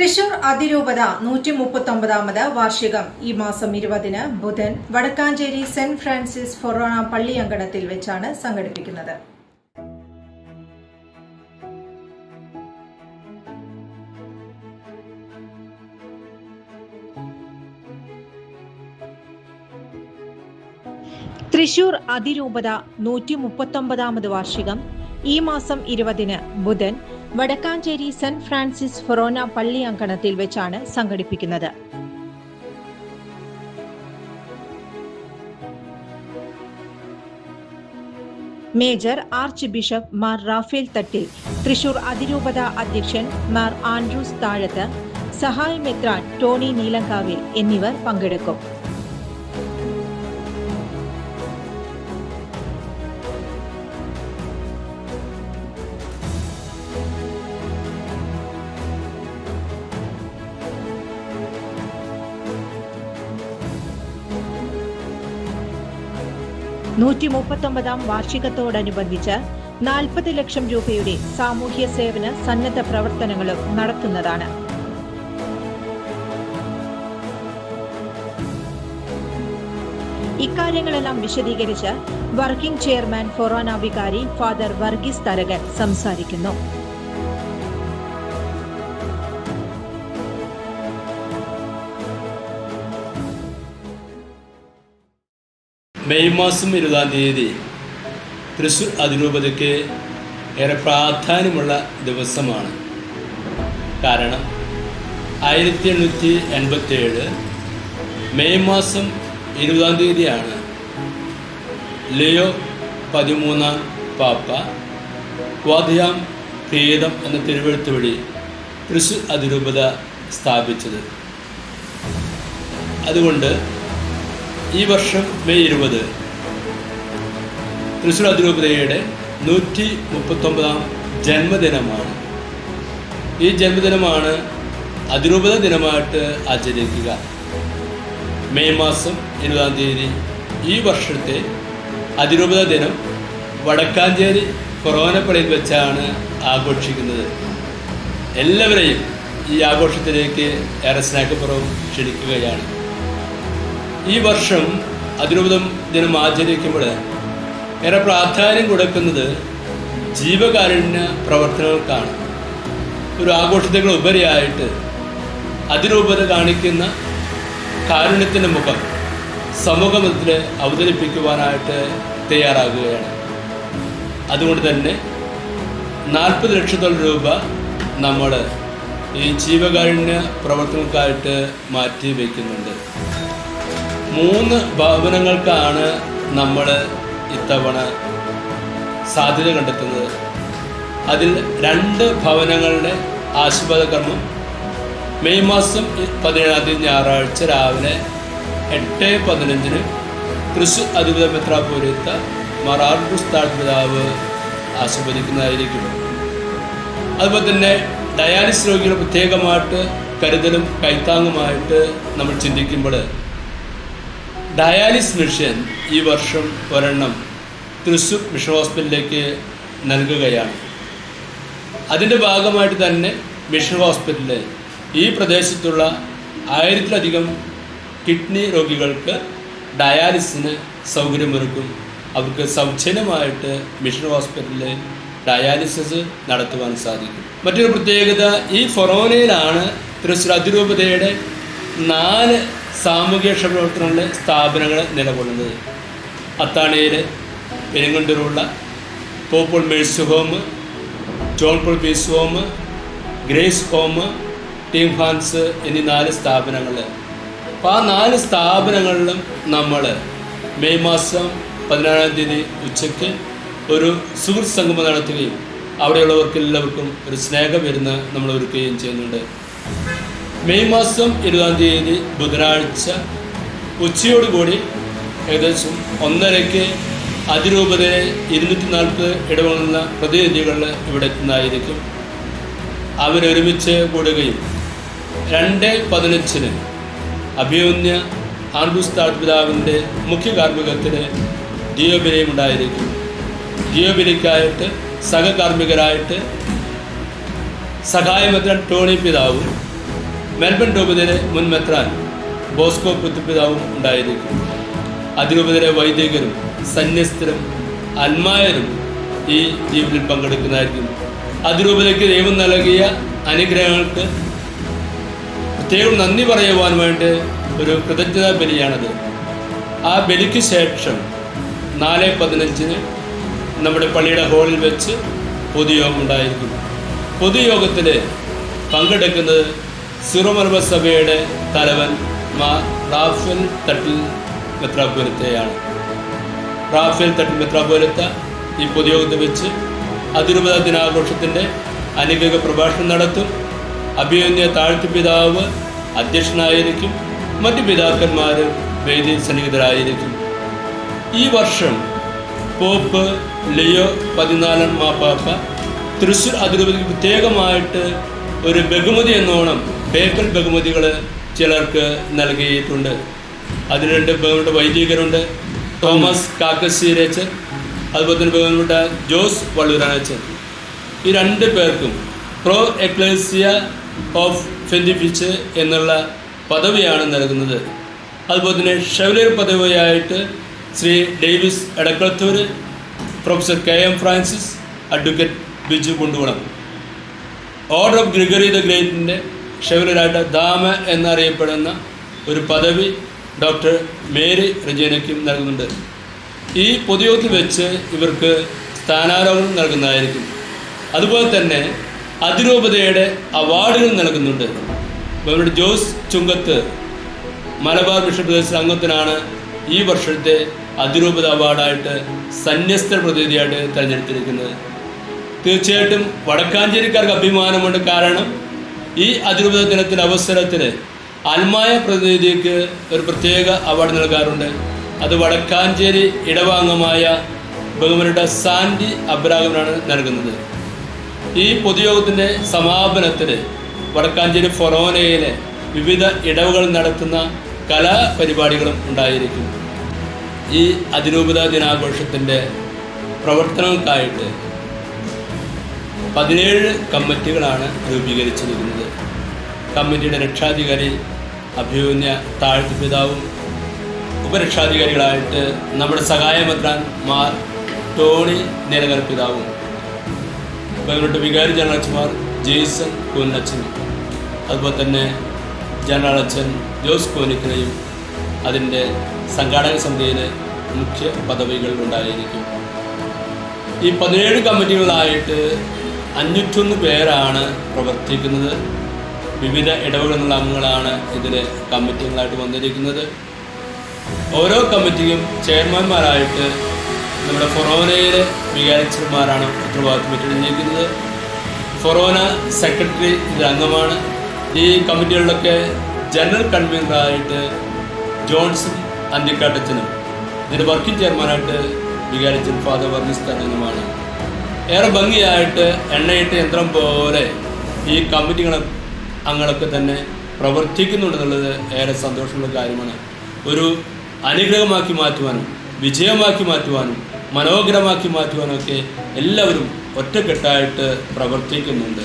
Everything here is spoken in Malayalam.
തൃശൂർ അതിരൂപത 139ാമത് വാർഷികം ഈ മാസം 20-ന് ബുധൻ വടക്കാഞ്ചേരി സെന്റ് ഫ്രാൻസിസ് ഫൊറോന പള്ളിയങ്കണത്തിൽ വെച്ചാണ് സംഘടിപ്പിക്കുന്നത്. തൃശൂർ അതിരൂപത 139ാമത് വാർഷികം ഈ മാസം 20-ന് ബുധൻ വടക്കാഞ്ചേരി സെന്റ് ഫ്രാൻസിസ് ഫൊറോന പള്ളി അങ്കണത്തിൽ വെച്ചാണ് സംഘടിപ്പിക്കുന്നത്. Major archbishop Mar Raphael Thattil, Thrissur അതിരൂപത അധ്യക്ഷൻ മാർ ആൻഡ്രൂസ് താഴത്ത്, സഹായ മെത്രാൻ ടോണി നീലങ്കാവിൽ എന്നിവർ പങ്കെടുക്കും. വാർഷികത്തോടനുബന്ധിച്ച് 40 ലക്ഷം രൂപയുടെ സാമൂഹ്യ സേവന സന്നദ്ധ പ്രവർത്തനങ്ങളും നടത്തുന്നതാണ്. ഇക്കാര്യങ്ങളെല്ലാം വിശദീകരിച്ച് വർക്കിംഗ് ചെയർമാൻ ഫൊറോന വികാരി ഫാദർ വർഗീസ് തരകൻ സംസാരിക്കുന്നു. മെയ് മാസം 20-ാം തീയതി തൃശൂർ അതിരൂപതയ്ക്ക് ഏറെ പ്രാധാന്യമുള്ള ദിവസമാണ്. കാരണം 1887 മെയ് മാസം 20-ാം തീയതിയാണ് ലിയോ 13 പാപ്പ ക്വാദിയാം ഭേദം എന്ന തിരുവെഴുത്ത് വഴി തൃശൂർ അതിരൂപത സ്ഥാപിച്ചത്. അതുകൊണ്ട് ഈ വർഷം മെയ് 20 തൃശൂർ അതിരൂപതയുടെ 139ാം ജന്മദിനമാണ്. ഈ ജന്മദിനമാണ് അതിരൂപത ദിനമായിട്ട് ആചരിക്കുക. മെയ് മാസം 20-ാം തീയതി ഈ വർഷത്തെ അതിരൂപത ദിനം വടക്കാഞ്ചേരി ഫൊറോന പള്ളിയിൽ വെച്ചാണ് ആഘോഷിക്കുന്നത്. എല്ലാവരെയും ഈ ആഘോഷത്തിലേക്ക് ഏറെ സ്നേഹപൂർവ്വം ക്ഷണിക്കുകയാണ്. ഈ വർഷം അതിരൂപത ദിനം ആചരിക്കുമ്പോൾ ഏറെ പ്രാധാന്യം കൊടുക്കുന്നത് ജീവകാരുണ്യ പ്രവർത്തനങ്ങൾക്കാണ്. ഒരു ആഘോഷത്തേക്കാൾ ഉപരിയായിട്ട് അതിരൂപത കാണിക്കുന്ന കാരുണ്യത്തിൻ്റെ മുഖം സമൂഹത്തിൽ അവതരിപ്പിക്കുവാനായിട്ട് തയ്യാറാകുകയാണ്. അതുകൊണ്ട് തന്നെ 40 ലക്ഷത്തോളം രൂപ നമ്മൾ ഈ ജീവകാരുണ്യ പ്രവർത്തനങ്ങൾക്കായിട്ട് മാറ്റി വയ്ക്കുന്നുണ്ട്. 3 ഭവനങ്ങൾക്കാണ് നമ്മൾ ഇത്തവണ സാധ്യത കണ്ടെത്തുന്നത്. അതിൽ 2 ഭവനങ്ങളുടെ ആശീർവാദ കർമ്മം മെയ് മാസം 17-ാം തീയതി ഞായറാഴ്ച രാവിലെ 8:15 തൃശൂർ അതിരൂപത മെത്രാപ്പോലീത്ത മാർ ആൻഡ്രൂസ് താഴത്ത് ആശീർവദിക്കുന്നതായിരിക്കും. അതുപോലെ തന്നെ ഡയാലിസിസ് രോഗികൾ പ്രത്യേകമായിട്ട് കരുതലും കൈത്താങ്ങുമായിട്ട് നമ്മൾ ചിന്തിക്കുമ്പോൾ ഡയാലിസിസ് മിഷൻ ഈ വർഷം ഒരെണ്ണം തൃശൂർ മിഷൻ ഹോസ്പിറ്റലിലേക്ക് നൽകുകയാണ്. അതിൻ്റെ ഭാഗമായിട്ട് തന്നെ മിഷൻ ഹോസ്പിറ്റലിൽ ഈ പ്രദേശത്തുള്ള 1000-ലധികം കിഡ്നി രോഗികൾക്ക് ഡയാലിസിന് സൗകര്യമൊരുക്കും. അവർക്ക് സൗജന്യമായിട്ട് മിഷൻ ഹോസ്പിറ്റലിൽ ഡയാലിസിസ് നടത്തുവാൻ സാധിക്കും. മറ്റൊരു പ്രത്യേകത, ഈ ഫൊറോനയിലാണ് തൃശൂർ അതിരൂപതയുടെ 4 സാമൂഹ്യ പ്രവർത്തനങ്ങളുടെ സ്ഥാപനങ്ങൾ നിലകൊള്ളുന്നത്. അത്താണിയിൽ പെരുങ്ങണ്ടൂരുള്ള Pope Paul Mercy Home, John Paul Peace Home, Grace Home, ടീം ഹാൻസ് എന്നീ 4 സ്ഥാപനങ്ങൾ. അപ്പോൾ ആ 4 സ്ഥാപനങ്ങളിലും നമ്മൾ മെയ് മാസം 16-ാം തീയതി ഉച്ചയ്ക്ക് ഒരു സുഹൃത്ത് സംഗമം നടത്തുകയും അവിടെയുള്ളവർക്ക് എല്ലാവർക്കും ഒരു സ്നേഹവിരുന്ന് നമ്മൾ ഒരുക്കുകയും ചെയ്യുന്നുണ്ട്. മെയ് മാസം 20-ാം തീയതി ബുധനാഴ്ച ഉച്ചയോടുകൂടി ഏകദേശം 1:30 അതിരൂപതയിലെ 240 ഇടവകളുള്ള പ്രതിനിധികൾ ഇവിടെ എത്തുന്നതായിരിക്കും. അവരൊരുമിച്ച് കൂടുകയും 2:15 അഭിമന്യ ആൻഡ്രൂസ് താഴത്ത് മുഖ്യ കാർമ്മികത്തിന് ഡിയോബിലയും ഉണ്ടായിരിക്കും. ഡിയോബിലിക്കായിട്ട് സഹകാർമ്മികരായിട്ട് സഹായമെത്രാൻ ടോണി പിതാവും മെൽബൺ രൂപതയിലെ മുൻ മെത്രാൻ ബോസ്കോ പുത്തുപിതാവും ഉണ്ടായിരിക്കും. അതിരൂപതയിലെ വൈദികരും സന്യസ്തരും അൽമായരും ഈ ജീവിതത്തിൽ പങ്കെടുക്കുന്നതായിരിക്കും. അതിരൂപതയ്ക്ക് ദൈവം നൽകിയ അനുഗ്രഹങ്ങൾക്ക് പ്രത്യേകം നന്ദി പറയുവാൻ വേണ്ടി ഒരു കൃതജ്ഞതാ ബലിയാണത്. ആ ബലിക്ക് ശേഷം 4:15 നമ്മുടെ പള്ളിയുടെ ഹാളിൽ വെച്ച് പൊതുയോഗം ഉണ്ടായിരിക്കും. പൊതുയോഗത്തിൽ പങ്കെടുക്കുന്നത് സിറോ മലബാർ സഭയുടെ തലവൻ മാർ റാഫേൽ തട്ടിൽ മെത്രാപ്പോലിത്തയാണ്. റാഫേൽ തട്ടിൽ മെത്രാപ്പോലിത്ത ഈ പൊതുയോഗത്തിൽ വെച്ച് അതിരൂപത ദിനാഘോഷത്തിൻ്റെ അനുഗ്രഹ പ്രഭാഷണം നടത്തും. അഭിമന്യ താഴ്ത്തുപിതാവ് അധ്യക്ഷനായിരിക്കും. മറ്റ് പിതാക്കന്മാർ വേദിയിൽ സന്നിഹിതരായിരിക്കും. ഈ വർഷം പോപ്പ് ലിയോ 14 മാപ്പാപ്പ തൃശ്ശൂർ അതിരൂപതയ്ക്ക് പ്രത്യേകമായിട്ട് ഒരു ബഹുമതി എന്നോണം പേപ്പൽ ബഹുമതികൾ ചിലർക്ക് നൽകിയിട്ടുണ്ട്. അതിൽ 2 ബഹുമതി വൈദികരുണ്ട്. തോമസ് കാക്കശ്ശേരിയച്ചൻ, അതുപോലെ തന്നെ ബഹുമതി ജോസ് വള്ളൂരാനച്ചൻ. ഈ 2 പേർക്കും പ്രോ എക്ലേസിയ ഓഫ് ഫെന്റിഫിച്ച് എന്നുള്ള പദവിയാണ് നൽകുന്നത്. അതുപോലെ തന്നെ ഷെവലിയർ പദവിയായിട്ട് Shri Davis Edakkalathur, professor KM Francis, advocate Biju Kundukulam. Order of Gregory the ഗ്രേറ്റിൻ്റെ ഷെവലിയറായിട്ട് ദാമ എന്നറിയപ്പെടുന്ന ഒരു പദവി ഡോക്ടർ മേരി റെജീനയ്ക്കും നൽകുന്നുണ്ട്. ഈ പൊതുയോഗത്തിൽ വെച്ച് ഇവർക്ക് സ്ഥാനാരോഹണം നൽകുന്നതായിരിക്കും. അതുപോലെ തന്നെ അതിരൂപതയുടെ അവാർഡുകൾ നൽകുന്നുണ്ട്. ഇവരുടെ ജോസ് ചുങ്കത്ത് മലബാർ ബിഷപ്പ് ദേവസ്വം അംഗത്തിനാണ് ഈ വർഷത്തെ അതിരൂപത അവാർഡായിട്ട് സന്യസ്ത പ്രതിനിധിയായിട്ട് തിരഞ്ഞെടുത്തിരിക്കുന്നത്. തീർച്ചയായിട്ടും വടക്കാഞ്ചേരിക്കാർക്ക് അഭിമാനമുണ്ട്. കാരണം ഈ അതിരൂപത ദിനത്തിൻ്റെ അവസരത്തിൽ അൽമായ പ്രതിനിധിക്ക് ഒരു പ്രത്യേക അവാർഡ് നൽകാറുണ്ട്. അത് വടക്കാഞ്ചേരി ഇടവാംഗമായ ബഹുമാനപ്പെട്ട സാൻഡി അബ്രാഹിമിനാണ് നൽകുന്നത്. ഈ പൊതുയോഗത്തിൻ്റെ സമാപനത്തിൽ വടക്കാഞ്ചേരി ഫൊറോനയിലെ വിവിധ ഇടവുകൾ നടത്തുന്ന കലാപരിപാടികളും ഉണ്ടായിരിക്കും. ഈ അതിരൂപത ദിനാഘോഷത്തിൻ്റെ പ്രവർത്തനങ്ങൾക്കായിട്ട് 17 കമ്മിറ്റികളാണ് രൂപീകരിച്ചിരിക്കുന്നത്. കമ്മിറ്റിയുടെ രക്ഷാധികാരി അഭിമന്യ താഴ്ത്തുപിതാവും ഉപരക്ഷാധികാരികളായിട്ട് നമ്മുടെ സഹായമെത്രാൻ മാർ ടോണി നീലകര പിതാവും, ബഹുമാനപ്പെട്ട വികാരി ജനറൽ അച്ഛന്മാർ ജെയ്സൺ കൂനച്ചനും, അതുപോലെ തന്നെ ജനറൽ അച്ഛൻ ജോസ് കോനിക്കനെയും അതിൻ്റെ സംഘാടക സമിതിയിലെ മുഖ്യ പദവികൾ ഉണ്ടായിരിക്കും. ഈ 17 കമ്മിറ്റികളായിട്ട് 501 പേരാണ് പ്രവർത്തിക്കുന്നത്. വിവിധ ഇടവുകളിൽ നിന്നുള്ള അംഗങ്ങളാണ് ഇതിൽ കമ്മിറ്റികളായിട്ട് വന്നിരിക്കുന്നത്. ഓരോ കമ്മിറ്റിയും ചെയർമാൻമാരായിട്ട് നമ്മുടെ ഫൊറോനയിലെ വികാരിച്ചന്മാരാണ് ഉത്തരവാദിത്വം ഏറ്റെടുത്തിരിക്കുന്നത്. ഫൊറോന സെക്രട്ടറി ഇതിൽ അംഗമാണ്. ഈ കമ്മിറ്റികളിലൊക്കെ ജനറൽ കൺവീനറായിട്ട് ജോൺസൺ അന്തിക്കാട്ടച്ചനും ഇതിൻ്റെ വർക്കിംഗ് ചെയർമാനായിട്ട് വികാരിച്ചൻ ഫാദർ വർഗീസ് തരംഗമാണ്. ഏറെ ഭംഗിയായിട്ട് എണ്ണയിട്ട് യന്ത്രം പോലെ ഈ കമ്മിറ്റികളെ അംഗങ്ങളൊക്കെ തന്നെ പ്രവർത്തിക്കുന്നുണ്ടെന്നുള്ളത് ഏറെ സന്തോഷമുള്ള കാര്യമാണ്. ഒരു അനുഗ്രഹമാക്കി മാറ്റുവാനും വിജയമാക്കി മാറ്റുവാനും മനോഹരമാക്കി മാറ്റുവാനും ഒക്കെ എല്ലാവരും ഒറ്റക്കെട്ടായിട്ട് പ്രവർത്തിക്കുന്നുണ്ട്.